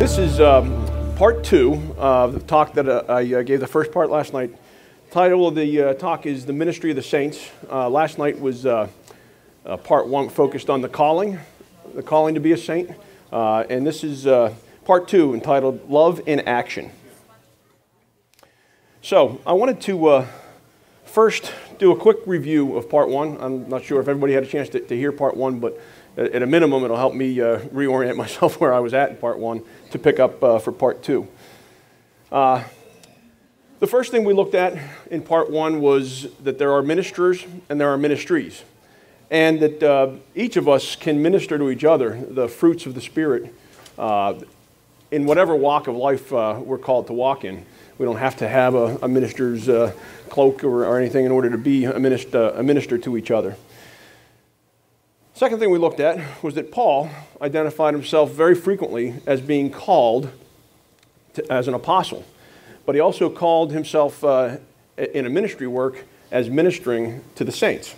This is part two of the talk that I gave the first part last night. The title of the talk is The Ministry of the Saints. Last night was part one focused on the calling to be a saint. And this is part two entitled Love in Action. So I wanted to first do a quick review of part one. I'm not sure if everybody had a chance to hear part one, but at a minimum, it'll help me reorient myself where I was at in part one to pick up for part two. The first thing we looked at in part one was that there are ministers and there are ministries, and that each of us can minister to each other the fruits of the Spirit in whatever walk of life we're called to walk in. We don't have to have a minister's cloak or anything in order to be a minister to each other. Second thing we looked at was that Paul identified himself very frequently as being called as an apostle, but he also called himself in a ministry work as ministering to the saints.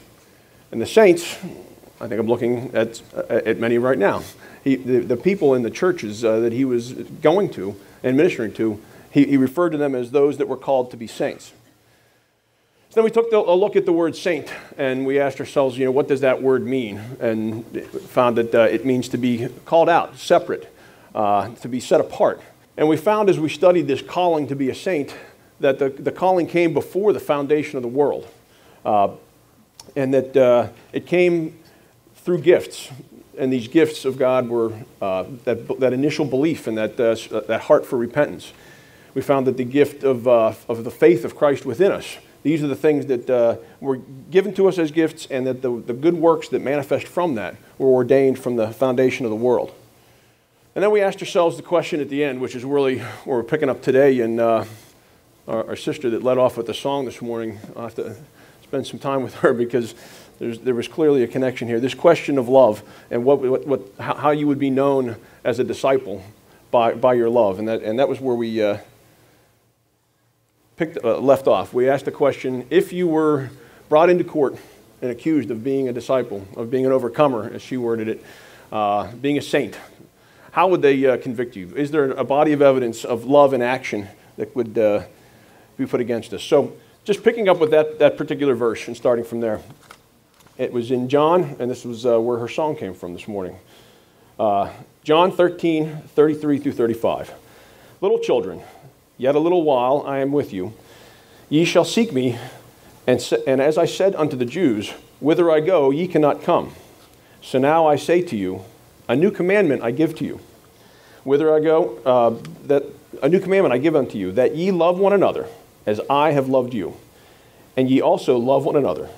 And the saints, I think I'm looking at many right now. The people in the churches that he was going to and ministering to, he referred to them as those that were called to be saints. So then we took a look at the word saint, and we asked ourselves, what does that word mean? And found that it means to be called out, separate, to be set apart. And we found as we studied this calling to be a saint, that the calling came before the foundation of the world. And that it came through gifts. And these gifts of God were that initial belief and that heart for repentance. We found that the gift of the faith of Christ within us, these are the things that were given to us as gifts, and that the good works that manifest from that were ordained from the foundation of the world. And then we asked ourselves the question at the end, which is really where we're picking up today, and our sister that led off with the song this morning, I'll have to spend some time with her because there was clearly a connection here. This question of love and how you would be known as a disciple by your love, and that was where we left off. We asked the question, if you were brought into court and accused of being a disciple, of being an overcomer, as she worded it, being a saint, how would they convict you? Is there a body of evidence of love in action that would be put against us? So just picking up with that particular verse and starting from there. It was in John, and this was where her song came from this morning. John 13:33 through 35. Little children, yet a little while I am with you. Ye shall seek me, and as I said unto the Jews, whither I go, ye cannot come. So now I say to you, a new commandment I give to you. Whither I go, that a new commandment I give unto you, that ye love one another, as I have loved you, and ye also love one another.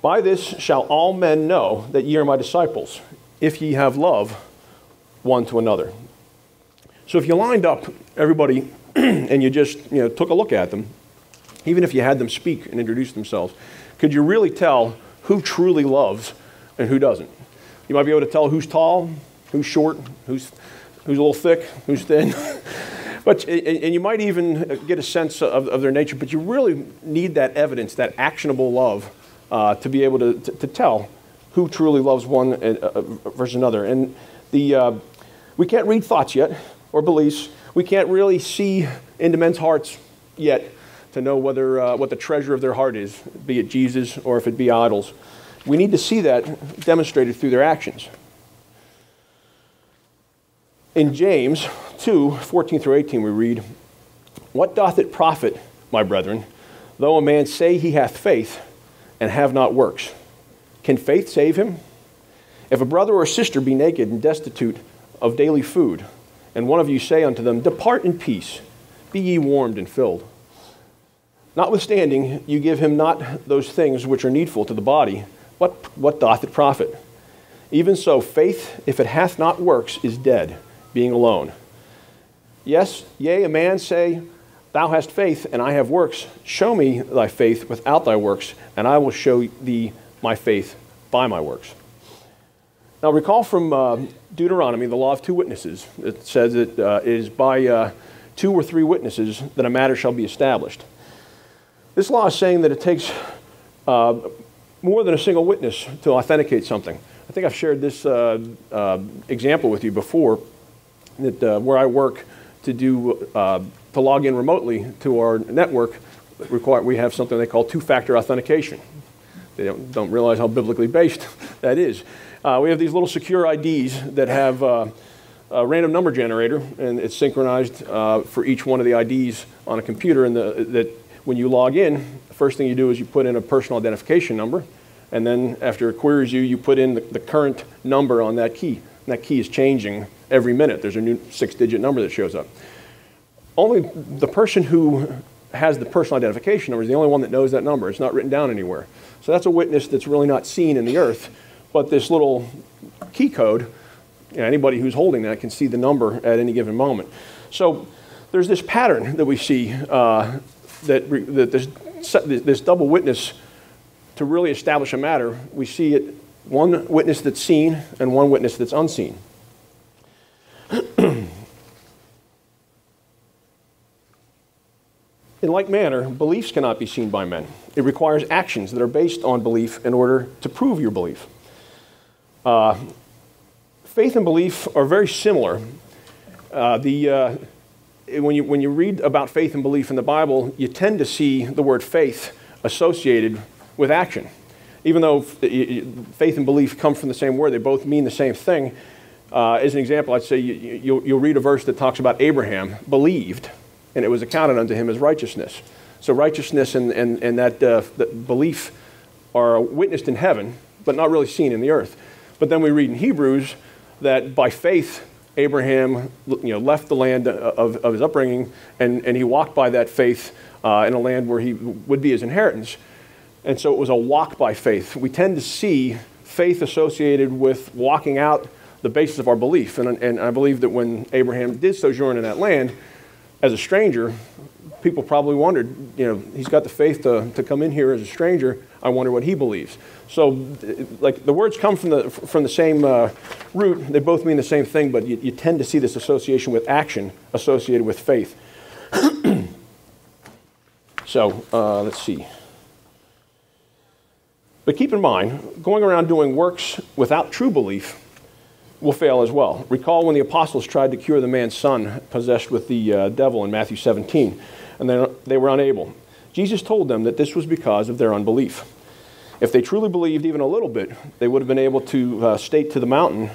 By this shall all men know that ye are my disciples, if ye have love one to another. So if you lined up everybody and you just took a look at them, even if you had them speak and introduce themselves, could you really tell who truly loves and who doesn't? You might be able to tell who's tall, who's short, who's a little thick, who's thin. And you might even get a sense of their nature, but you really need that evidence, that actionable love, to be able to tell who truly loves one versus another. And we can't read thoughts yet, or beliefs. We can't really see into men's hearts yet to know what the treasure of their heart is, be it Jesus or if it be idols. We need to see that demonstrated through their actions. In James 2:14 through 18 we read, What doth it profit, my brethren, though a man say he hath faith and have not works? Can faith save him? If a brother or sister be naked and destitute of daily food, and one of you say unto them, Depart in peace, be ye warmed and filled. Notwithstanding, you give him not those things which are needful to the body, what doth it profit? Even so, faith, if it hath not works, is dead, being alone. Yes, yea, a man say, Thou hast faith, and I have works. Show me thy faith without thy works, and I will show thee my faith by my works. Now recall from Deuteronomy, the law of two witnesses. It says it is by 2 or 3 witnesses that a matter shall be established. This law is saying that it takes more than a single witness to authenticate something. I think I've shared this example with you before that where I work to log in remotely to our network, we have something they call two-factor authentication. They don't realize how biblically based that is. We have these little secure IDs that have a random number generator, and it's synchronized for each one of the IDs on a computer. And that when you log in, the first thing you do is you put in a personal identification number, and then after it queries you, you put in the current number on that key. And that key is changing every minute. There's a new 6-digit number that shows up. Only the person who has the personal identification number is the only one that knows that number. It's not written down anywhere. So that's a witness that's really not seen in the earth. But this little key code, anybody who's holding that can see the number at any given moment. So there's this pattern that we see that this double witness, to really establish a matter, we see it one witness that's seen and one witness that's unseen. In like manner, beliefs cannot be seen by men. It requires actions that are based on belief in order to prove your belief. Faith and belief are very similar. When you read about faith and belief in the Bible, you tend to see the word faith associated with action. Even though faith and belief come from the same word, they both mean the same thing. As an example, I'd say you'll read a verse that talks about Abraham believed, and it was accounted unto him as righteousness. So righteousness and that belief are witnessed in heaven, but not really seen in the earth. But then we read in Hebrews that by faith, Abraham left the land of his upbringing, and he walked by that faith in a land where he would be his inheritance. And so it was a walk by faith. We tend to see faith associated with walking out the basis of our belief. And I believe that when Abraham did sojourn in that land, as a stranger, people probably wondered, he's got the faith to come in here as a stranger. I wonder what he believes. So, like, the words come from the same root. They both mean the same thing, but you tend to see this association with action associated with faith. So, let's see. But keep in mind, going around doing works without true belief will fail as well. Recall when the apostles tried to cure the man's son possessed with the devil in Matthew 17, and they were unable. Jesus told them that this was because of their unbelief. If they truly believed even a little bit, they would have been able to state to the mountain,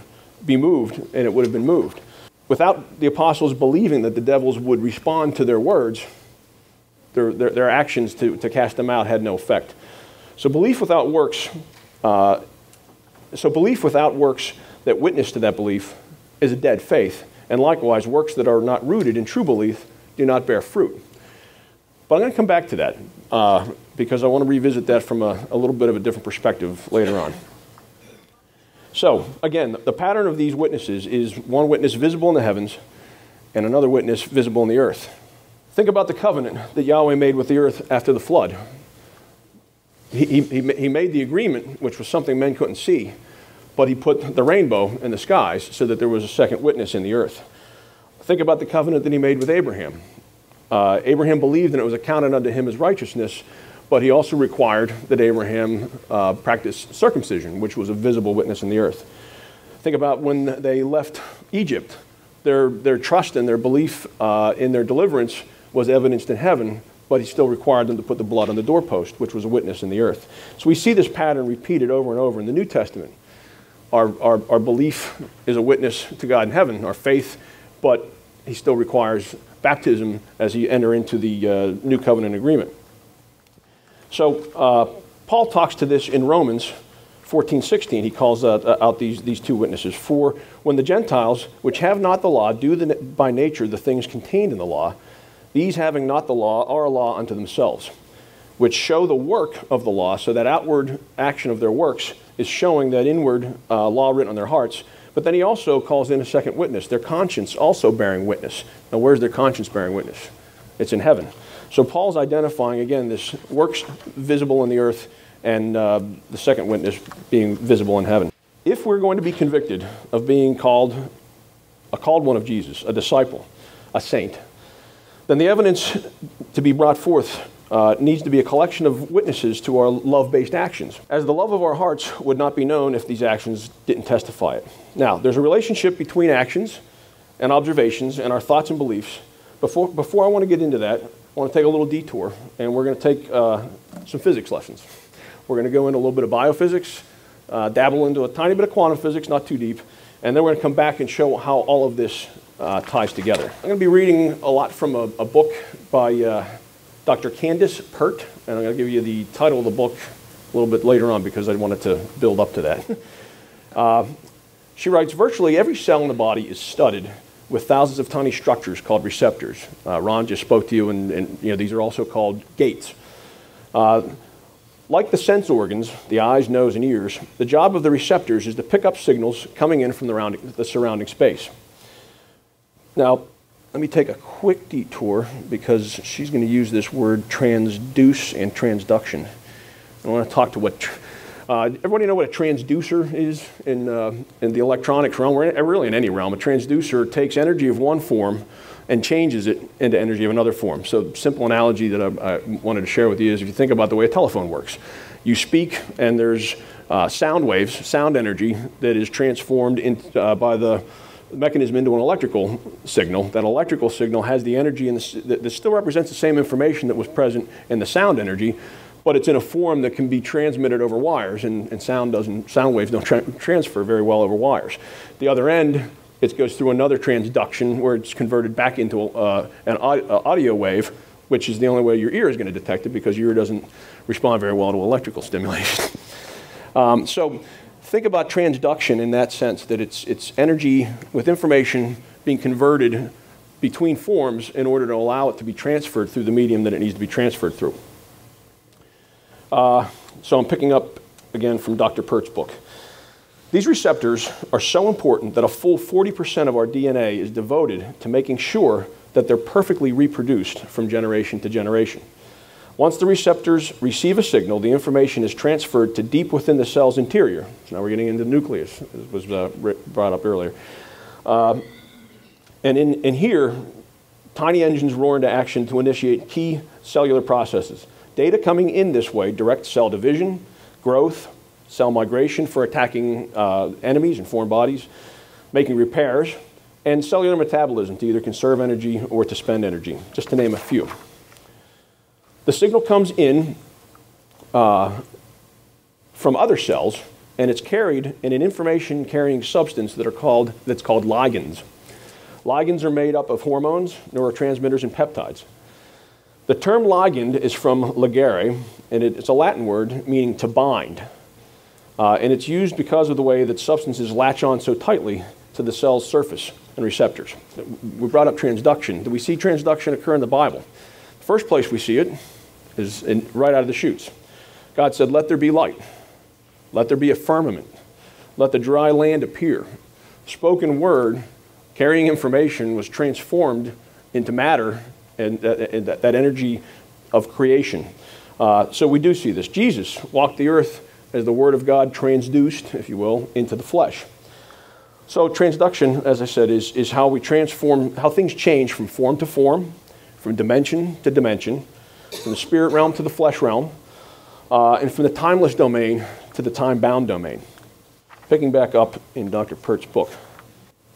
be moved, and it would have been moved. Without the apostles believing that the devils would respond to their words, their actions to cast them out had no effect. So belief without works that witness to that belief is a dead faith. And likewise, works that are not rooted in true belief do not bear fruit. But I'm going to come back to that because I want to revisit that from a little bit of a different perspective later on. So, again, the pattern of these witnesses is one witness visible in the heavens and another witness visible in the earth. Think about the covenant that Yahweh made with the earth after the flood. He made the agreement, which was something men couldn't see, but he put the rainbow in the skies so that there was a second witness in the earth. Think about the covenant that he made with Abraham. Abraham believed and it was accounted unto him as righteousness, but he also required that Abraham practice circumcision, which was a visible witness in the earth. Think about when they left Egypt. Their trust and their belief in their deliverance was evidenced in heaven, but he still required them to put the blood on the doorpost, which was a witness in the earth. So we see this pattern repeated over and over in the New Testament. Our belief is a witness to God in heaven, our faith, but he still requires baptism as you enter into the new covenant agreement. So Paul talks to this in Romans 14:16. He calls out these two witnesses. For when the Gentiles, which have not the law, do by nature the things contained in the law, these having not the law are a law unto themselves, which show the work of the law, so that outward action of their works is showing that inward law written on their hearts. But then he also calls in a second witness, their conscience also bearing witness. Now where's their conscience bearing witness? It's in heaven. So Paul's identifying, again, this works visible in the earth and the second witness being visible in heaven. If we're going to be convicted of being called one of Jesus, a disciple, a saint, then the evidence to be brought forth needs to be a collection of witnesses to our love-based actions, as the love of our hearts would not be known if these actions didn't testify it. Now, there's a relationship between actions and observations and our thoughts and beliefs. Before I want to get into that, I want to take a little detour, and we're going to take some physics lessons. We're going to go into a little bit of biophysics, dabble into a tiny bit of quantum physics, not too deep, and then we're going to come back and show how all of this ties together. I'm going to be reading a lot from a book by Dr. Candace Pert, and I'm going to give you the title of the book a little bit later on because I wanted to build up to that. She writes, virtually every cell in the body is studded with thousands of tiny structures called receptors. Ron just spoke to you, and these are also called gates. Like the sense organs, the eyes, nose, and ears, the job of the receptors is to pick up signals coming in from the surrounding space. Now, let me take a quick detour because she's going to use this word transduce and transduction. I want to talk to what... everybody know what a transducer is in the electronics realm, or really in any realm? A transducer takes energy of one form and changes it into energy of another form. So simple analogy that I wanted to share with you is if you think about the way a telephone works. You speak and there's sound waves, sound energy that is transformed by the mechanism into an electrical signal. That electrical signal has the energy that still represents the same information that was present in the sound energy, but it's in a form that can be transmitted over wires, and sound waves don't transfer very well over wires. The other end, it goes through another transduction where it's converted back into an audio wave, which is the only way your ear is going to detect it because your ear doesn't respond very well to electrical stimulation. So think about transduction in that sense, that it's energy with information being converted between forms in order to allow it to be transferred through the medium that it needs to be transferred through. So I'm picking up again from Dr. Pert's book. These receptors are so important that a full 40% of our DNA is devoted to making sure that they're perfectly reproduced from generation to generation. Once the receptors receive a signal, the information is transferred to deep within the cell's interior. So now we're getting into the nucleus, as was brought up earlier. And in here, tiny engines roar into action to initiate key cellular processes. Data coming in this way directs cell division, growth, cell migration for attacking enemies and foreign bodies, making repairs, and cellular metabolism to either conserve energy or to spend energy, just to name a few. The signal comes in from other cells, and it's carried in an information-carrying substance that's called ligands. Ligands are made up of hormones, neurotransmitters, and peptides. The term ligand is from ligare, and it's a Latin word meaning to bind. And it's used because of the way that substances latch on so tightly to the cell's surface and receptors. We brought up transduction. Do we see transduction occur in the Bible? The first place we see it is right out of the chutes. God said, "Let there be light. Let there be a firmament. Let the dry land appear." Spoken word, carrying information, was transformed into matter and that energy of creation. So we do see this. Jesus walked the earth as the Word of God transduced, if you will, into the flesh. So transduction, as I said, is how we transform, how things change from form to form, from dimension to dimension, from the spirit realm to the flesh realm, and from the timeless domain to the time-bound domain. Picking back up in Dr. Pert's book.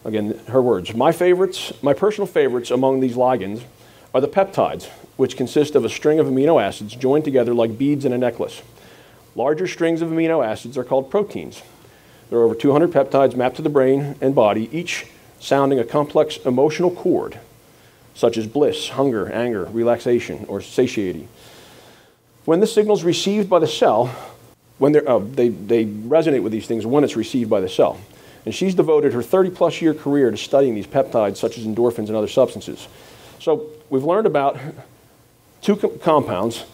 Again, her words. My personal favorites among these ligands are the peptides, which consist of a string of amino acids joined together like beads in a necklace. Larger strings of amino acids are called proteins. There are over 200 peptides mapped to the brain and body, each sounding a complex emotional chord, such as bliss, hunger, anger, relaxation, or satiety. When the signal is received by the cell, they resonate with these things when it's received by the cell. And she's devoted her 30-plus year career to studying these peptides, such as endorphins and other substances. So we've learned about two compounds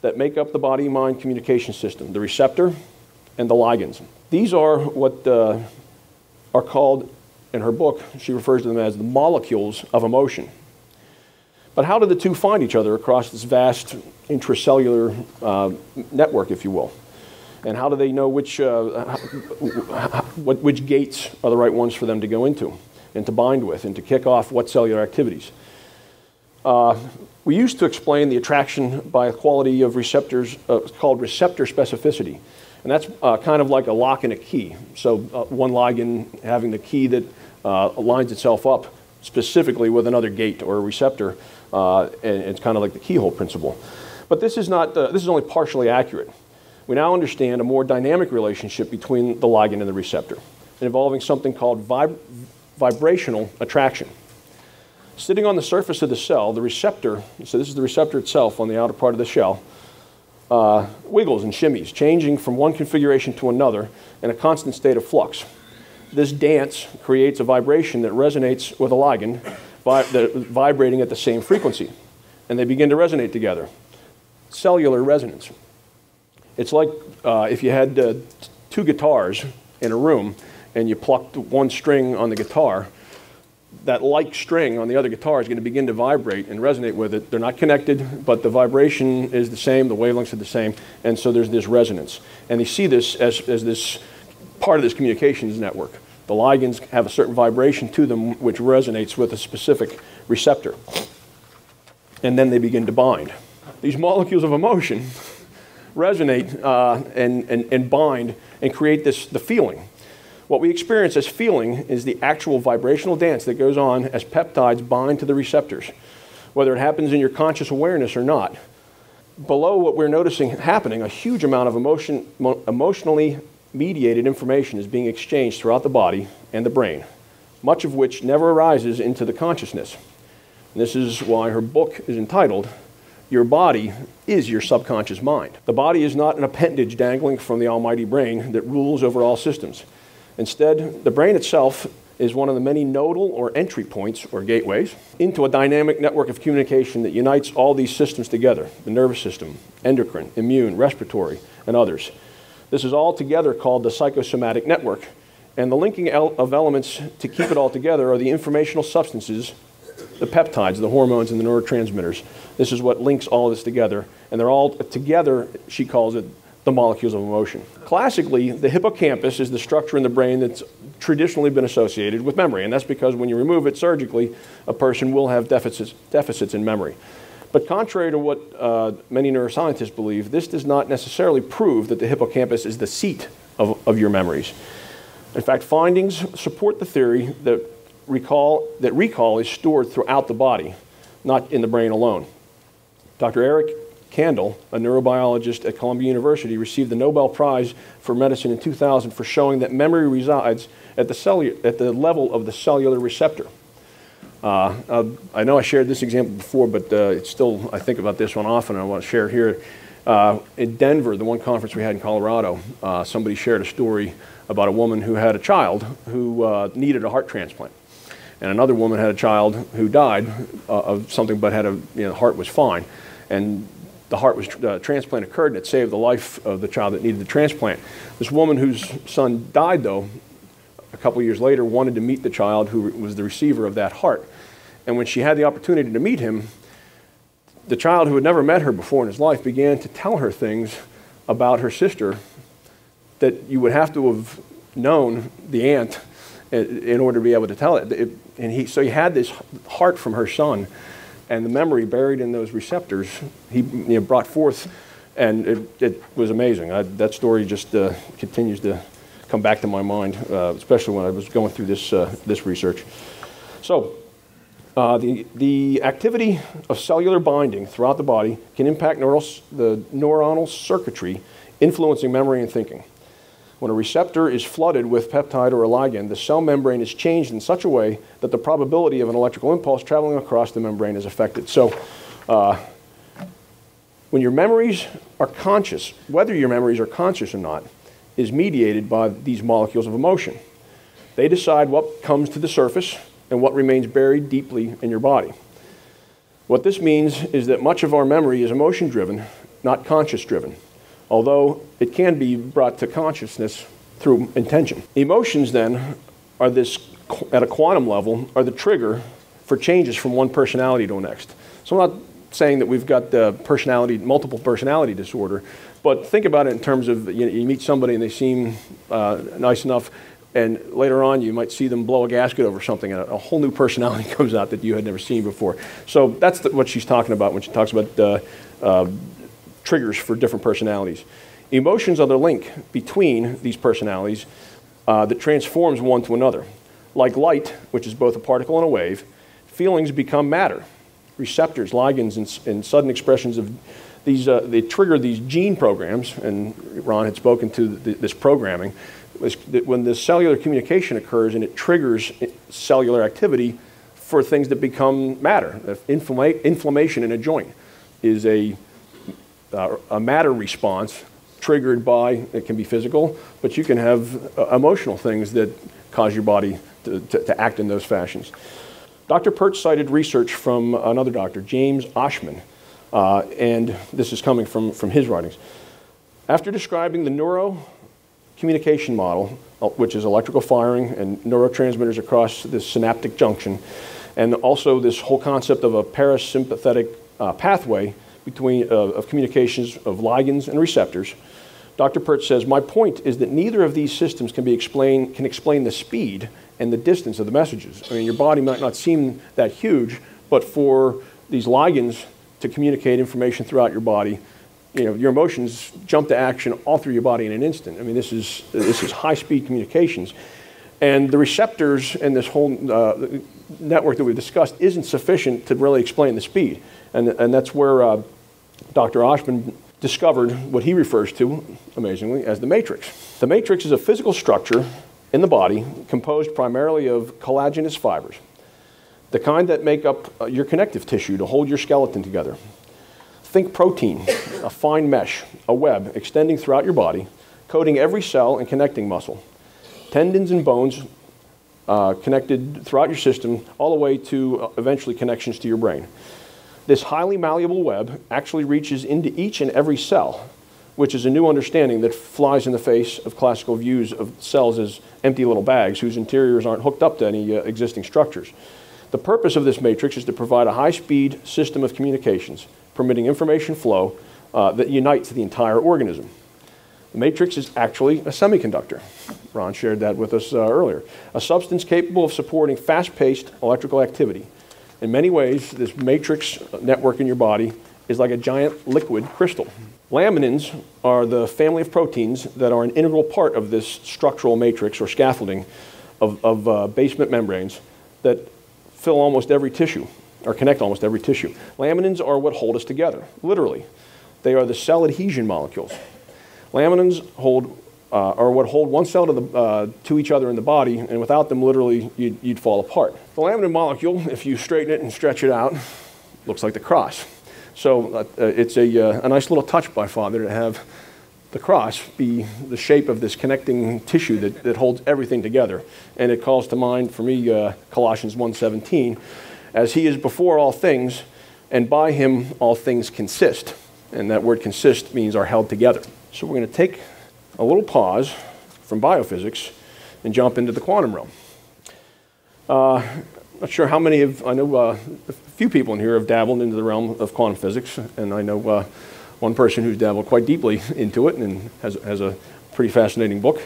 that make up the body-mind communication system, the receptor and the ligands. These are what are called, in her book, she refers to them as the molecules of emotion. But how do the two find each other across this vast intracellular network, if you will? And how do they know which gates are the right ones for them to go into and to bind with and to kick off what cellular activities? We used to explain the attraction by a quality of receptors called receptor specificity. And that's kind of like a lock and a key. So one ligand having the key that lines itself up specifically with another gate or a receptor, and it's kind of like the keyhole principle. But this is only partially accurate. We now understand a more dynamic relationship between the ligand and the receptor, involving something called vibrational attraction. Sitting on the surface of the cell, the receptor, so this is the receptor itself on the outer part of the shell, wiggles and shimmies, changing from one configuration to another in a constant state of flux. This dance creates a vibration that resonates with a ligand, vibrating at the same frequency, and they begin to resonate together. Cellular resonance. It's like if you had two guitars in a room and you plucked one string on the guitar, that like string on the other guitar is going to begin to vibrate and resonate with it. They're not connected, but the vibration is the same, the wavelengths are the same, and so there's this resonance. And you see this as this part of this communications network. The ligands have a certain vibration to them which resonates with a specific receptor. And then they begin to bind. These molecules of emotion resonate and bind and create the feeling. What we experience as feeling is the actual vibrational dance that goes on as peptides bind to the receptors, whether it happens in your conscious awareness or not. Below what we're noticing happening, a huge amount of emotionally mediated information is being exchanged throughout the body and the brain, much of which never arises into the consciousness. And this is why her book is entitled, Your Body is Your Subconscious Mind. The body is not an appendage dangling from the almighty brain that rules over all systems. Instead, the brain itself is one of the many nodal or entry points or gateways into a dynamic network of communication that unites all these systems together, the nervous system, endocrine, immune, respiratory, and others. This is all together called the psychosomatic network, and the linking of elements to keep it all together are the informational substances, the peptides, the hormones, and the neurotransmitters. This is what links all of this together, and they're all together, she calls it, the molecules of emotion. Classically, the hippocampus is the structure in the brain that's traditionally been associated with memory, and that's because when you remove it surgically, a person will have deficits in memory. But contrary to what many neuroscientists believe, this does not necessarily prove that the hippocampus is the seat of your memories. In fact, findings support the theory that recall is stored throughout the body, not in the brain alone. Dr. Eric Kandel, a neurobiologist at Columbia University, received the Nobel Prize for Medicine in 2000 for showing that memory resides at the level of the cellular receptor. I know I shared this example before, but it's still, I think about this one often, and I want to share it here. In Denver, the one conference we had in Colorado, somebody shared a story about a woman who had a child who needed a heart transplant. And another woman had a child who died of something, but had the heart was fine. And the heart was transplant occurred, and it saved the life of the child that needed the transplant. This woman whose son died, though, a couple years later, wanted to meet the child who was the receiver of that heart. And when she had the opportunity to meet him, the child who had never met her before in his life began to tell her things about her sister that you would have to have known the aunt in order to be able to tell it. So he had this heart from her son, and the memory buried in those receptors, he brought forth, and it was amazing. That story just continues to come back to my mind, especially when I was going through this research. So the activity of cellular binding throughout the body can impact the neuronal circuitry, influencing memory and thinking. When a receptor is flooded with peptide or a ligand, the cell membrane is changed in such a way that the probability of an electrical impulse traveling across the membrane is affected. So when your memories are conscious, whether your memories are conscious or not, is mediated by these molecules of emotion. They decide what comes to the surface and what remains buried deeply in your body. What this means is that much of our memory is emotion-driven, not conscious-driven, although it can be brought to consciousness through intention. Emotions, then, are at a quantum level, are the trigger for changes from one personality to the next. So I'm not saying that we've got multiple personality disorder, but think about it in terms of, you meet somebody and they seem nice enough, and later on you might see them blow a gasket over something, and a whole new personality comes out that you had never seen before. So that's what she's talking about when she talks about triggers for different personalities. Emotions are the link between these personalities that transforms one to another. Like light, which is both a particle and a wave, feelings become matter. Receptors, ligands, and sudden expressions of these, they trigger these gene programs, and Ron had spoken to this programming, when the cellular communication occurs and it triggers cellular activity for things that become matter. Inflammation in a joint is a matter response triggered by, it can be physical, but you can have emotional things that cause your body to act in those fashions. Dr. Pertz cited research from another doctor, James Oshman, and this is coming from his writings. After describing the neurocommunication model, which is electrical firing and neurotransmitters across this synaptic junction, and also this whole concept of a parasympathetic pathway between of communications of ligands and receptors, Dr. Pertz says, my point is that neither of these systems can explain the speed and the distance of the messages. I mean, your body might not seem that huge, but for these ligands to communicate information throughout your body, you know, your emotions jump to action all through your body in an instant. I mean, this is high-speed communications. And the receptors and this whole network that we've discussed isn't sufficient to really explain the speed. And that's where Dr. Oshman discovered what he refers to, amazingly, as the matrix. The matrix is a physical structure in the body composed primarily of collagenous fibers, the kind that make up your connective tissue to hold your skeleton together. Think protein, a fine mesh, a web extending throughout your body, coating every cell and connecting muscle. Tendons and bones connected throughout your system, all the way to eventually connections to your brain. This highly malleable web actually reaches into each and every cell, which is a new understanding that flies in the face of classical views of cells as empty little bags whose interiors aren't hooked up to any existing structures. The purpose of this matrix is to provide a high-speed system of communications, permitting information flow that unites the entire organism. The matrix is actually a semiconductor. Ron shared that with us earlier. A substance capable of supporting fast-paced electrical activity. In many ways, this matrix network in your body is like a giant liquid crystal. Laminins are the family of proteins that are an integral part of this structural matrix or scaffolding of basement membranes that fill almost every tissue, or connect almost every tissue. Laminins are what hold us together, literally. They are the cell adhesion molecules. Laminins are what hold one cell to each other in the body, and without them, literally, you'd fall apart. The laminin molecule, if you straighten it and stretch it out, looks like the cross. So it's a nice little touch by Father to have the cross be the shape of this connecting tissue that holds everything together. And it calls to mind, for me, Colossians 1:17, as he is before all things, and by him all things consist. And that word consist means are held together. So we're going to take a little pause from biophysics and jump into the quantum realm. Not sure how many I know a few people in here have dabbled into the realm of quantum physics, and I know one person who's dabbled quite deeply into it and has a pretty fascinating book.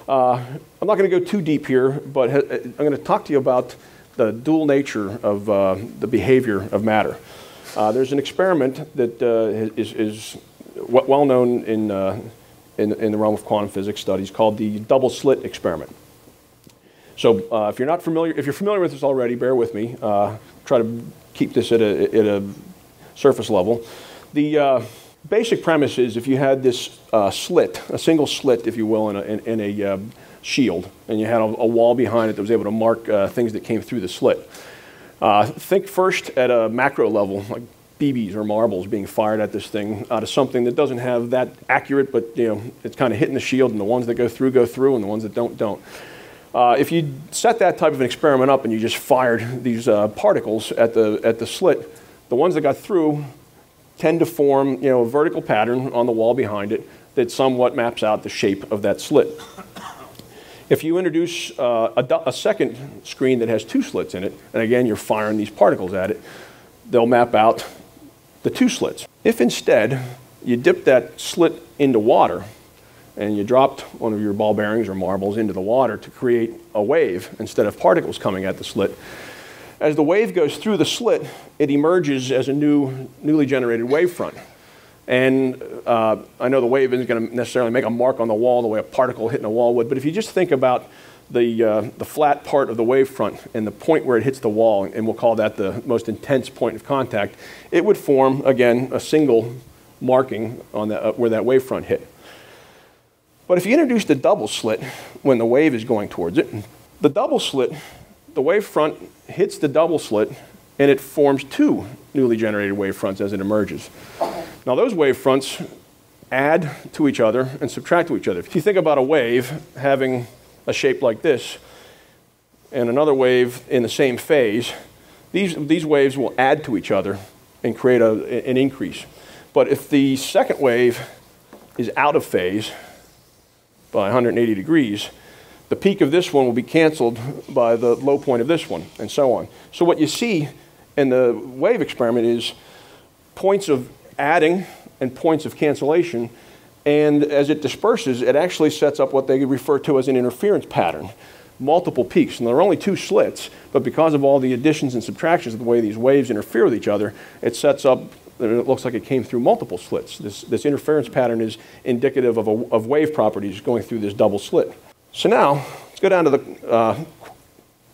I'm not going to go too deep here, but I'm going to talk to you about the dual nature of the behavior of matter. There's an experiment that is well known in the realm of quantum physics studies called the double slit experiment. So if you're familiar with this already, bear with me. Try to keep this at a surface level. The basic premise is if you had this slit, a single slit, if you will, in a shield, and you had a wall behind it that was able to mark things that came through the slit. Think first at a macro level, like BBs or marbles being fired at this thing out of something that doesn't have that accurate, but it's kind of hitting the shield, and the ones that go through, and the ones that don't. If you set that type of an experiment up and you just fired these particles at the slit, the ones that got through tend to form a vertical pattern on the wall behind it that somewhat maps out the shape of that slit. If you introduce a second screen that has two slits in it, and again you're firing these particles at it, they'll map out the two slits. If instead you dip that slit into water and you dropped one of your ball bearings or marbles into the water to create a wave instead of particles coming at the slit, as the wave goes through the slit, it emerges as a newly generated wavefront. And I know the wave isn't going to necessarily make a mark on the wall the way a particle hitting a wall would, but if you just think about the flat part of the wavefront and the point where it hits the wall, and we'll call that the most intense point of contact, it would form, again, a single marking on that, where that wavefront hit. But if you introduce the double slit when the wave is going towards it, the double slit, the wavefront hits the double slit, and it forms two newly generated wavefronts as it emerges. Now those wavefronts add to each other and subtract to each other. If you think about a wave having a shape like this and another wave in the same phase, these waves will add to each other and create an increase. But if the second wave is out of phase by 180 degrees, the peak of this one will be canceled by the low point of this one, and so on. So what you see in the wave experiment is points of adding and points of cancellation, and as it disperses, it actually sets up what they refer to as an interference pattern, multiple peaks. And there are only two slits, but because of all the additions and subtractions of the way these waves interfere with each other, it sets up, it looks like it came through multiple slits. This interference pattern is indicative of wave properties going through this double slit. So now, let's go down to the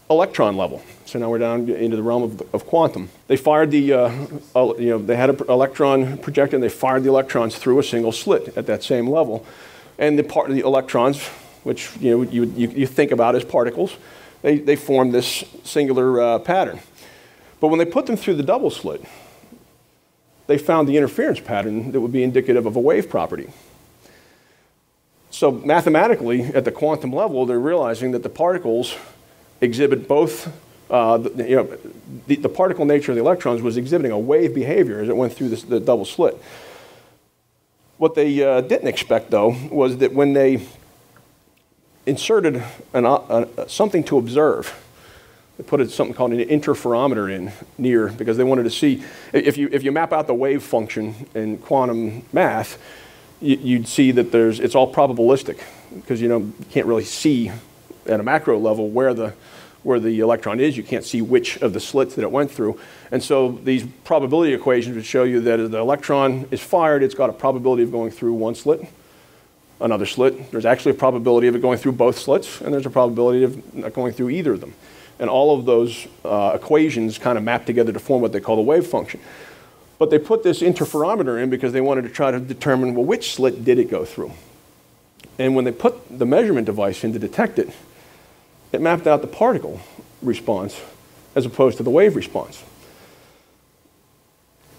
electron level. So now we're down into the realm of quantum. They fired the, they had an electron projector, and they fired the electrons through a single slit at that same level. And the electrons, which you think about as particles, they form this singular pattern. But when they put them through the double slit, they found the interference pattern that would be indicative of a wave property. So mathematically, at the quantum level, they're realizing that the particles exhibit both, the particle nature of the electrons was exhibiting a wave behavior as it went through the double slit. What they didn't expect, though, was that when they inserted something to observe, they put something called an interferometer in near, because they wanted to see, if you map out the wave function in quantum math, you'd see that it's all probabilistic, because you can't really see at a macro level where the electron is. You can't see which of the slits that it went through. And so these probability equations would show you that as the electron is fired, it's got a probability of going through one slit, another slit. There's actually a probability of it going through both slits, and there's a probability of not going through either of them. And all of those equations kind of map together to form what they call the wave function. But they put this interferometer in because they wanted to try to determine, well, which slit did it go through? And when they put the measurement device in to detect it, it mapped out the particle response as opposed to the wave response.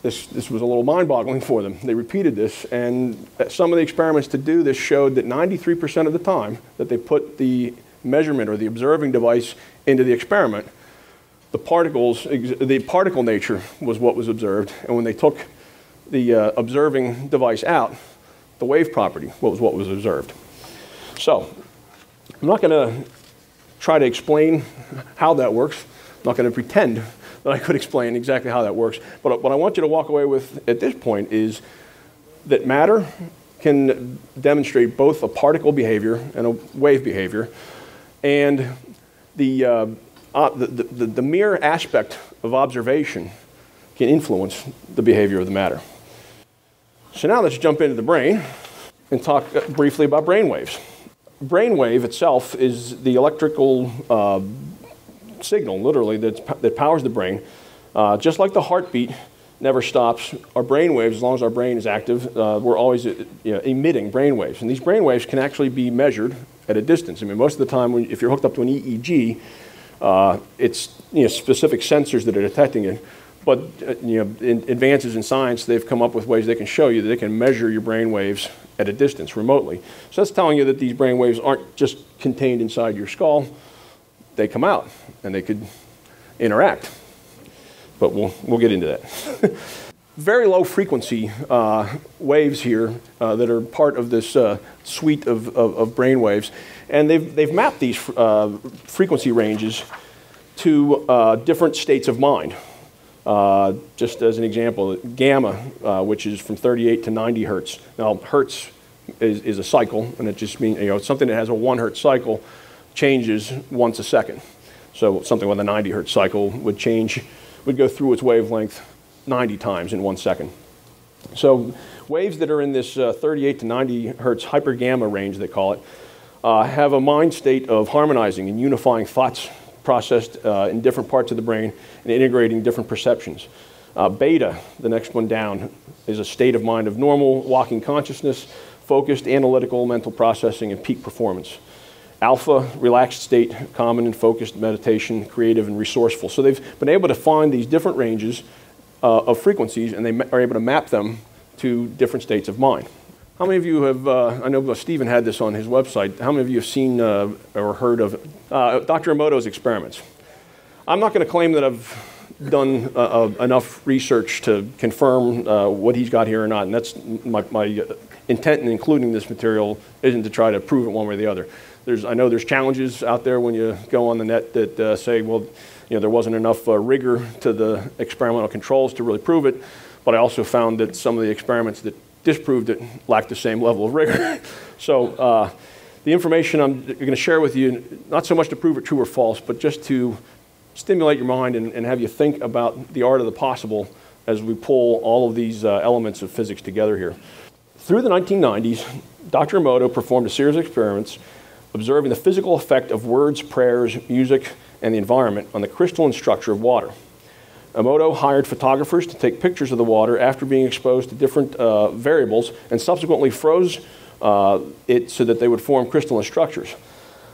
This was a little mind-boggling for them. They repeated this, and some of the experiments to do this showed that 93% of the time that they put the measurement or the observing device into the experiment, the particle nature was what was observed, and when they took the observing device out, the wave property was what was observed. So, I'm not going to try to explain how that works. I'm not going to pretend that I could explain exactly how that works, but what I want you to walk away with at this point is that matter can demonstrate both a particle behavior and a wave behavior, and the mere aspect of observation can influence the behavior of the matter. So now let's jump into the brain and talk briefly about brain waves. Brain wave itself is the electrical signal, literally, that powers the brain. Just like the heartbeat never stops, our brain waves, as long as our brain is active, we're always emitting brain waves. And these brain waves can actually be measured at a distance. I mean, most of the time, if you're hooked up to an EEG, it's specific sensors that are detecting it. But in advances in science, they've come up with ways they can show you that they can measure your brain waves at a distance remotely. So that's telling you that these brain waves aren't just contained inside your skull. They come out and they could interact. But we'll get into that. Very low frequency waves here that are part of this suite of brain waves. And they've mapped these frequency ranges to different states of mind. Just as an example, gamma, which is from 38 to 90 hertz. Now, hertz is a cycle, and it just means something that has a 1 hertz cycle changes once a second. So something with a 90 hertz cycle would go through its wavelength 90 times in 1 second. So waves that are in this 38 to 90 hertz hypergamma range, they call it, have a mind state of harmonizing and unifying thoughts processed in different parts of the brain and integrating different perceptions. Beta, the next one down, is a state of mind of normal walking consciousness, focused, analytical, mental processing, and peak performance. Alpha, relaxed state, common and focused meditation, creative and resourceful. So they've been able to find these different ranges of frequencies, and they are able to map them to different states of mind. How many of you have, I know Stephen had this on his website, how many of you have seen or heard of Dr. Emoto's experiments? I'm not going to claim that I've done enough research to confirm what he's got here or not, and that's my intent in including this material isn't to try to prove it one way or the other. I know there's challenges out there when you go on the net that say, well, there wasn't enough rigor to the experimental controls to really prove it, but I also found that some of the experiments that disproved it lacked the same level of rigor. So the information I'm going to share with you, not so much to prove it true or false, but just to stimulate your mind and have you think about the art of the possible as we pull all of these elements of physics together here. Through the 1990s, Dr. Emoto performed a series of experiments observing the physical effect of words, prayers, music, and the environment on the crystalline structure of water. Emoto hired photographers to take pictures of the water after being exposed to different variables and subsequently froze it so that they would form crystalline structures.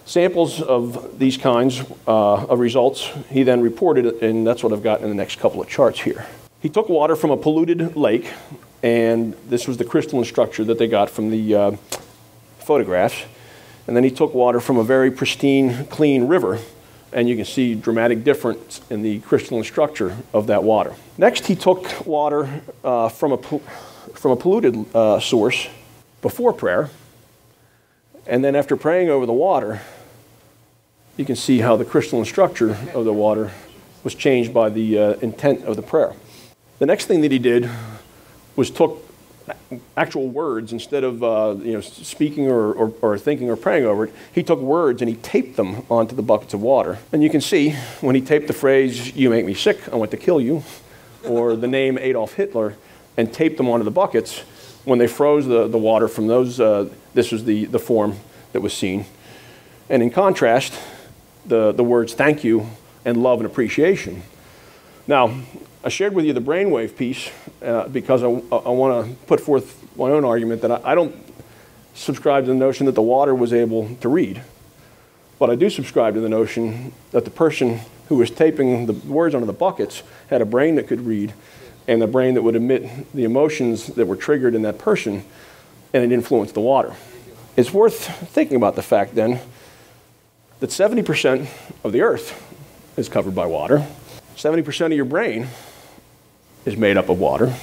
Samples of these kinds of results he then reported, and that's what I've got in the next couple of charts here. He took water from a polluted lake, and this was the crystalline structure that they got from the photographs. And then he took water from a very pristine, clean river, and you can see dramatic difference in the crystalline structure of that water. Next, he took water from a polluted source before prayer, and then after praying over the water, you can see how the crystalline structure of the water was changed by the intent of the prayer. The next thing that he did was took actual words instead of speaking or thinking or praying over it. He took words and he taped them onto the buckets of water. And you can see when he taped the phrase, "You make me sick, I want to kill you," or the name Adolf Hitler, and taped them onto the buckets, when they froze the water from those, this was the form that was seen. And in contrast, the words "thank you" and "love" and "appreciation." Now, I shared with you the brainwave piece because I want to put forth my own argument that I don't subscribe to the notion that the water was able to read. But I do subscribe to the notion that the person who was taping the words onto the buckets had a brain that could read and a brain that would emit the emotions that were triggered in that person, and it influenced the water. It's worth thinking about the fact then that 70% of the earth is covered by water. 70% of your brain is made up of water.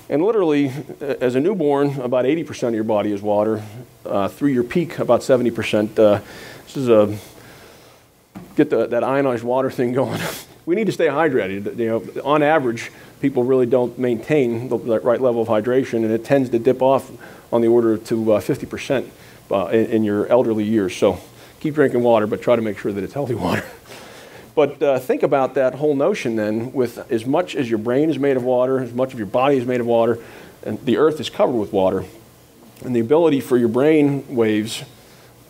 And literally, as a newborn, about 80% of your body is water. Through your peak, about 70%. This is get that ionized water thing going. We need to stay hydrated. On average, people really don't maintain the right level of hydration, and it tends to dip off on the order to 50% in your elderly years. So keep drinking water, but try to make sure that it's healthy water. But think about that whole notion then, with as much as your brain is made of water, as much of your body is made of water, and the earth is covered with water, and the ability for your brain waves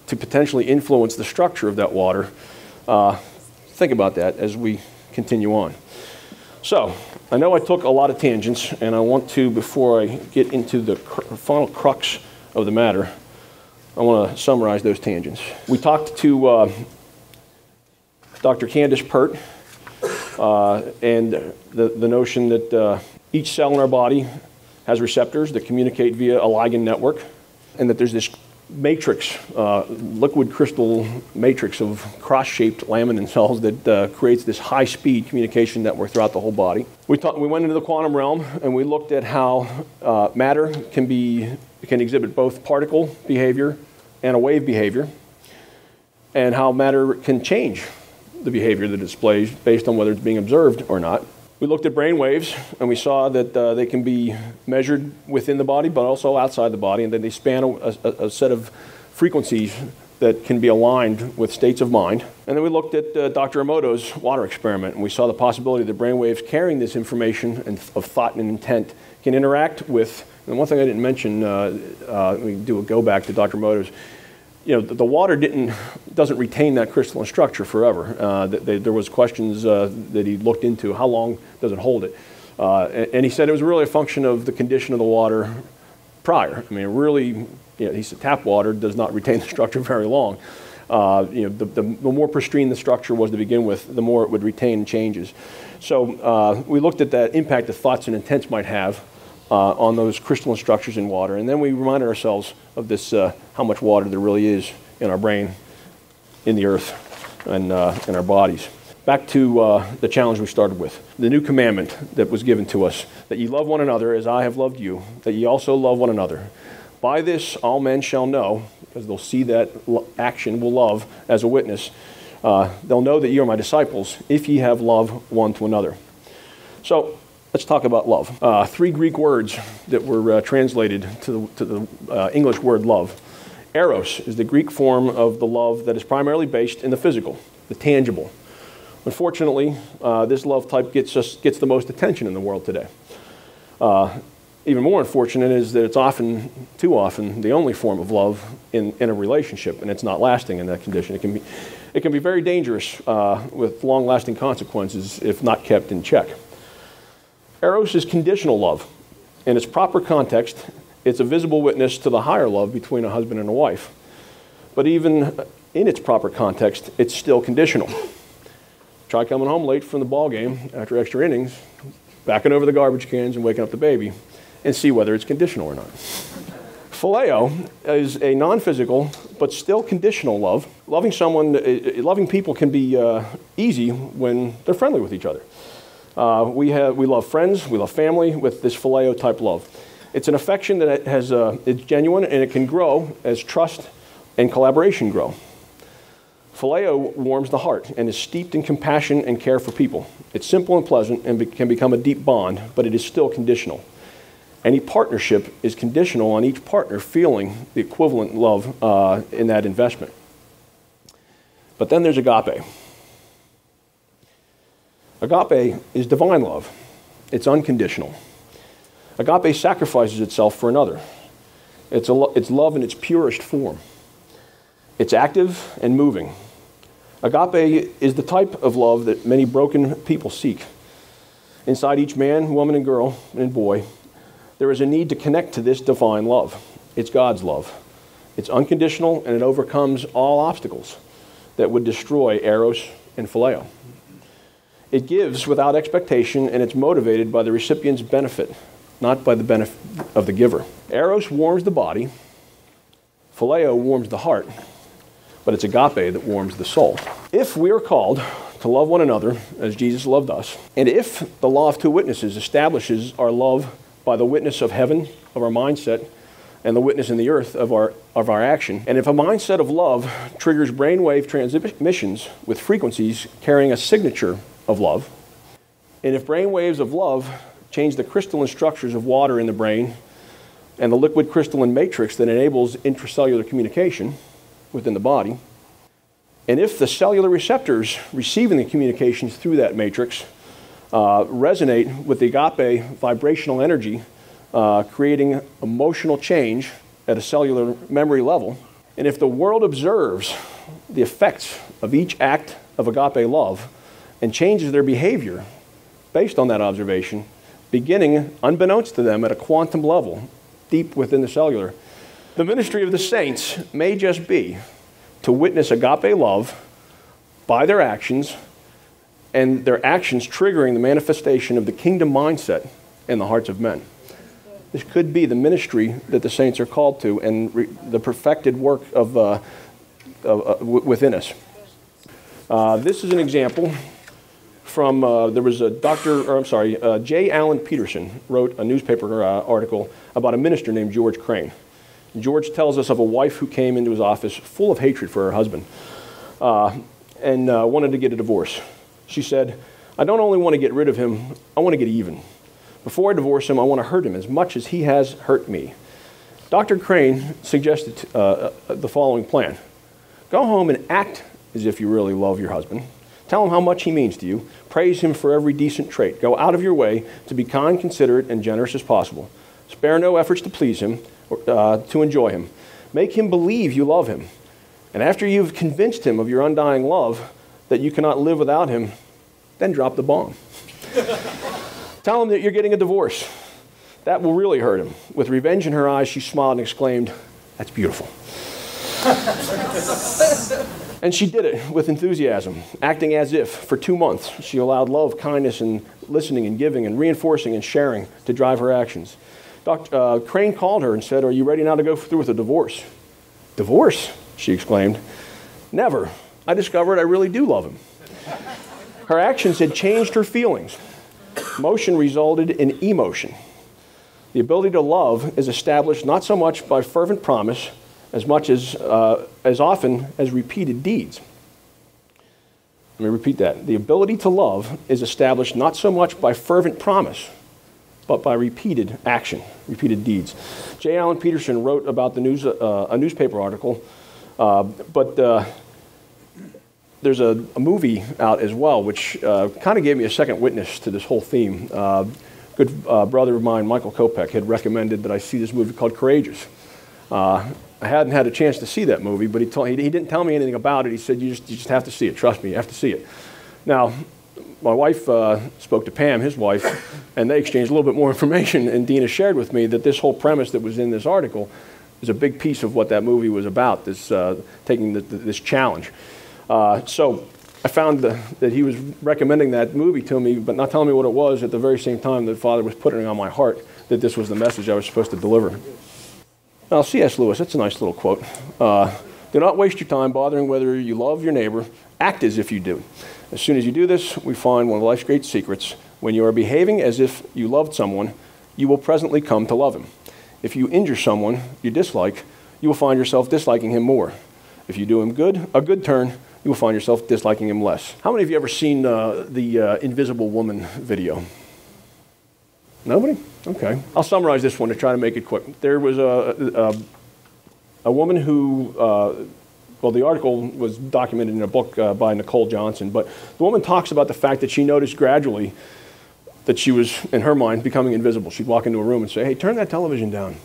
to potentially influence the structure of that water. Think about that as we continue on. So, I know I took a lot of tangents, and I want to, before I get into the final crux of the matter, I want to summarize those tangents. We talked to Dr. Candace Pert, and the notion that each cell in our body has receptors that communicate via a ligand network, and that there's this matrix, liquid crystal matrix of cross-shaped laminin cells that creates this high-speed communication network throughout the whole body. We went into the quantum realm, and we looked at how matter can exhibit both particle behavior and a wave behavior, and how matter can change the behavior that it displays based on whether it's being observed or not. We looked at brain waves, and we saw that they can be measured within the body, but also outside the body, and then they span a set of frequencies that can be aligned with states of mind. And then we looked at Dr. Emoto's water experiment, and we saw the possibility that brain waves carrying this information of thought and intent can interact with, and one thing I didn't mention, we do a go back to Dr. Emoto's, the water doesn't retain that crystalline structure forever. There was questions that he looked into. How long does it hold it? And he said it was really a function of the condition of the water prior. I mean, really, he said tap water does not retain the structure very long. The more pristine the structure was to begin with, the more it would retain changes. So we looked at that impact that thoughts and intents might have on those crystalline structures in water. And then we reminded ourselves of this, how much water there really is in our brain, in the earth, and in our bodies. Back to the challenge we started with. The new commandment that was given to us, that ye love one another as I have loved you, that ye also love one another. By this all men shall know, because they'll see that action will love as a witness, they'll know that ye are my disciples, if ye have love one to another. So let's talk about love. 3 Greek words that were translated to the English word love. Eros is the Greek form of the love that is primarily based in the physical, the tangible. Unfortunately, this love type gets the most attention in the world today. Even more unfortunate is that it's too often, the only form of love in a relationship, and it's not lasting in that condition. It can be very dangerous with long-lasting consequences if not kept in check. Eros is conditional love. In its proper context, it's a visible witness to the higher love between a husband and a wife. But even in its proper context, it's still conditional. Try coming home late from the ball game after extra innings, backing over the garbage cans and waking up the baby, and see whether it's conditional or not. Phileo is a non-physical but still conditional love. Loving people can be easy when they're friendly with each other. We love friends, we love family with this phileo type love. It's an affection that it's genuine, and it can grow as trust and collaboration grow. Phileo warms the heart and is steeped in compassion and care for people. It's simple and pleasant and can become a deep bond, but it is still conditional. Any partnership is conditional on each partner feeling the equivalent love in that investment. But then there's agape. Agape is divine love. It's unconditional. Agape sacrifices itself for another. It's love in its purest form. It's active and moving. Agape is the type of love that many broken people seek. Inside each man, woman, and girl, and boy, there is a need to connect to this divine love. It's God's love. It's unconditional, and it overcomes all obstacles that would destroy Eros and Phileo. It gives without expectation, and it's motivated by the recipient's benefit, not by the benefit of the giver. Eros warms the body. Phileo warms the heart. But it's agape that warms the soul. If we are called to love one another as Jesus loved us, and if the law of 2 witnesses establishes our love by the witness of heaven, of our mindset, and the witness in the earth of our action, and if a mindset of love triggers brainwave transmissions with frequencies carrying a signature of love, and if brainwaves of love change the crystalline structures of water in the brain and the liquid crystalline matrix that enables intracellular communication within the body, and if the cellular receptors receiving the communications through that matrix resonate with the agape vibrational energy, creating emotional change at a cellular memory level, and if the world observes the effects of each act of agape love and changes their behavior based on that observation, beginning unbeknownst to them at a quantum level, deep within the cellular, the ministry of the saints may just be to witness agape love by their actions, and their actions triggering the manifestation of the kingdom mindset in the hearts of men. This could be the ministry that the saints are called to and the perfected work of within us. This is an example from, there was a J. Allen Peterson wrote a newspaper article about a minister named George Crane. George tells us of a wife who came into his office full of hatred for her husband and wanted to get a divorce. She said, "I don't only want to get rid of him, I want to get even. Before I divorce him, I want to hurt him as much as he has hurt me." Dr. Crane suggested the following plan. Go home and act as if you really love your husband. Tell him how much he means to you. Praise him for every decent trait. Go out of your way to be kind, considerate, and generous as possible. Spare no efforts to please him or to enjoy him. Make him believe you love him. And after you've convinced him of your undying love, that you cannot live without him, then drop the bomb. Tell him that you're getting a divorce. That will really hurt him. With revenge in her eyes, she smiled and exclaimed, "That's beautiful." And she did it with enthusiasm, acting as if, for 2 months, she allowed love, kindness, and listening and giving and reinforcing and sharing to drive her actions. Dr. Crane called her and said, "Are you ready now to go through with a divorce?" "Divorce?" she exclaimed. "Never. I discovered I really do love him." Her actions had changed her feelings. Motion resulted in emotion. The ability to love is established not so much by fervent promise as much as often as repeated deeds. Let me repeat that. The ability to love is established not so much by fervent promise, but by repeated action, repeated deeds. J. Allen Peterson wrote about a newspaper article, but there's a movie out as well, which kind of gave me a second witness to this whole theme. Good brother of mine, Michael Kopech, had recommended that I see this movie called Courageous. I hadn't had a chance to see that movie, but he didn't tell me anything about it. He said, you just have to see it. Trust me, you have to see it. Now, my wife spoke to Pam, his wife, and they exchanged a little bit more information, and Dina shared with me that this whole premise that was in this article is a big piece of what that movie was about, this taking this challenge. So I found that he was recommending that movie to me, but not telling me what it was at the very same time that Father was putting it on my heart that this was the message I was supposed to deliver. Now, C.S. Lewis, that's a nice little quote. Do not waste your time bothering whether you love your neighbor. Act as if you do. As soon as you do this, we find one of life's great secrets. When you are behaving as if you loved someone, you will presently come to love him. If you injure someone you dislike, you will find yourself disliking him more. If you do him a good turn, you will find yourself disliking him less. How many of you ever seen the Invisible Woman video? Nobody? Okay. I'll summarize this one to try to make it quick. There was a woman who, well, the article was documented in a book by Nicole Johnson, but the woman talks about the fact that she noticed gradually that she was, in her mind, becoming invisible. She'd walk into a room and say, "Hey, turn that television down."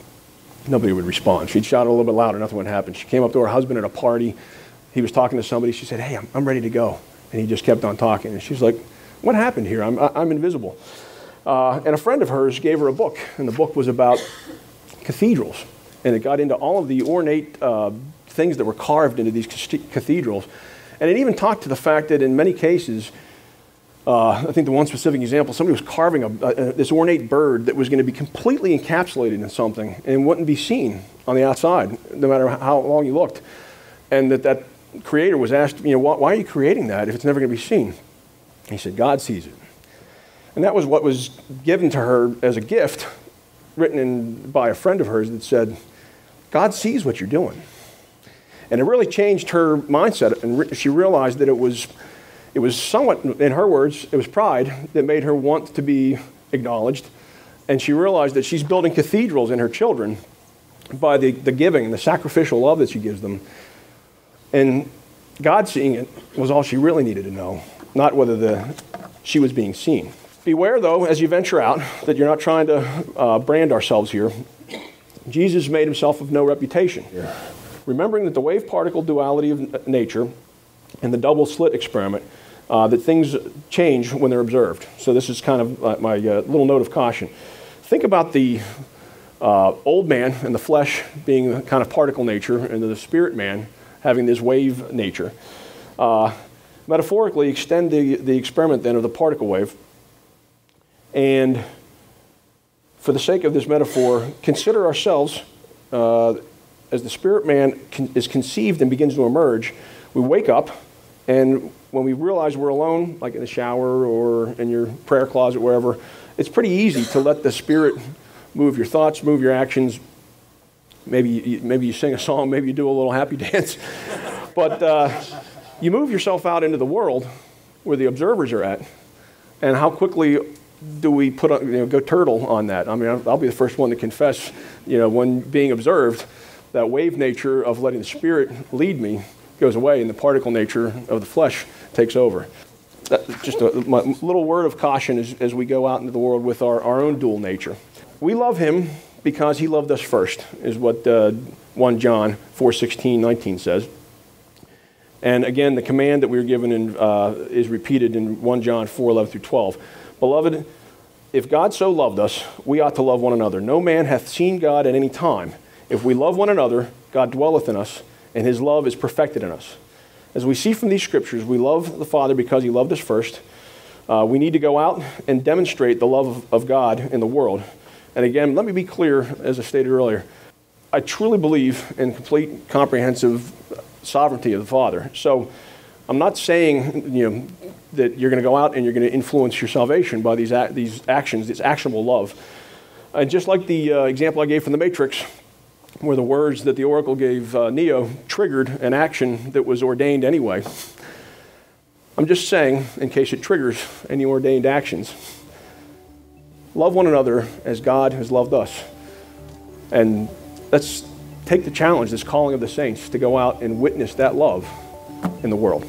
Nobody would respond. She'd shout a little bit louder, nothing would happen. She came up to her husband at a party. He was talking to somebody. She said, "Hey, I'm ready to go." And he just kept on talking. And she's like, "What happened here? I'm invisible." And a friend of hers gave her a book, and the book was about cathedrals. And it got into all of the ornate things that were carved into these cathedrals. And it even talked to the fact that in many cases, I think the one specific example, somebody was carving this ornate bird that was going to be completely encapsulated in something and wouldn't be seen on the outside, no matter how long you looked. And that creator was asked, why are you creating that if it's never going to be seen? He said, "God sees it." And that was what was given to her as a gift, written by a friend of hers that said, "God sees what you're doing." And it really changed her mindset, and she realized that it was somewhat, in her words, it was pride that made her want to be acknowledged. And she realized that she's building cathedrals in her children by the giving and the sacrificial love that she gives them. And God seeing it was all she really needed to know, not whether she was being seen. Beware, though, as you venture out, that you're not trying to brand ourselves here. Jesus made himself of no reputation. Yeah. Remembering that the wave-particle duality of nature and the double-slit experiment, that things change when they're observed. So this is kind of my little note of caution. Think about the old man and the flesh being the kind of particle nature, and the spirit man having this wave nature. Metaphorically, extend the experiment then of the particle wave. And for the sake of this metaphor, consider ourselves as the spirit man is conceived and begins to emerge. We wake up, and when we realize we're alone, like in the shower or in your prayer closet, wherever, it's pretty easy to let the spirit move your thoughts, move your actions. Maybe you sing a song, maybe you do a little happy dance. But you move yourself out into the world where the observers are at, and how quickly do we go turtle on that? I mean, I'll be the first one to confess, when being observed, that wave nature of letting the spirit lead me goes away, and the particle nature of the flesh takes over. Just my little word of caution as we go out into the world with our own dual nature. We love him because he loved us first, is what 1 John 4:16-19 says. And again, the command that we were given is repeated in 1 John 4:11 through 12. Beloved, if God so loved us, we ought to love one another. No man hath seen God at any time. If we love one another, God dwelleth in us, and his love is perfected in us. As we see from these scriptures, we love the Father because he loved us first. We need to go out and demonstrate the love of God in the world. And again, let me be clear, as I stated earlier, I truly believe in complete, comprehensive sovereignty of the Father. So I'm not saying that you're going to go out and you're going to influence your salvation by these actions, this actionable love. And just like the example I gave from the Matrix, where the words that the Oracle gave Neo triggered an action that was ordained anyway, I'm just saying, in case it triggers any ordained actions, love one another as God has loved us. And let's take the challenge, this calling of the saints, to go out and witness that love in the world.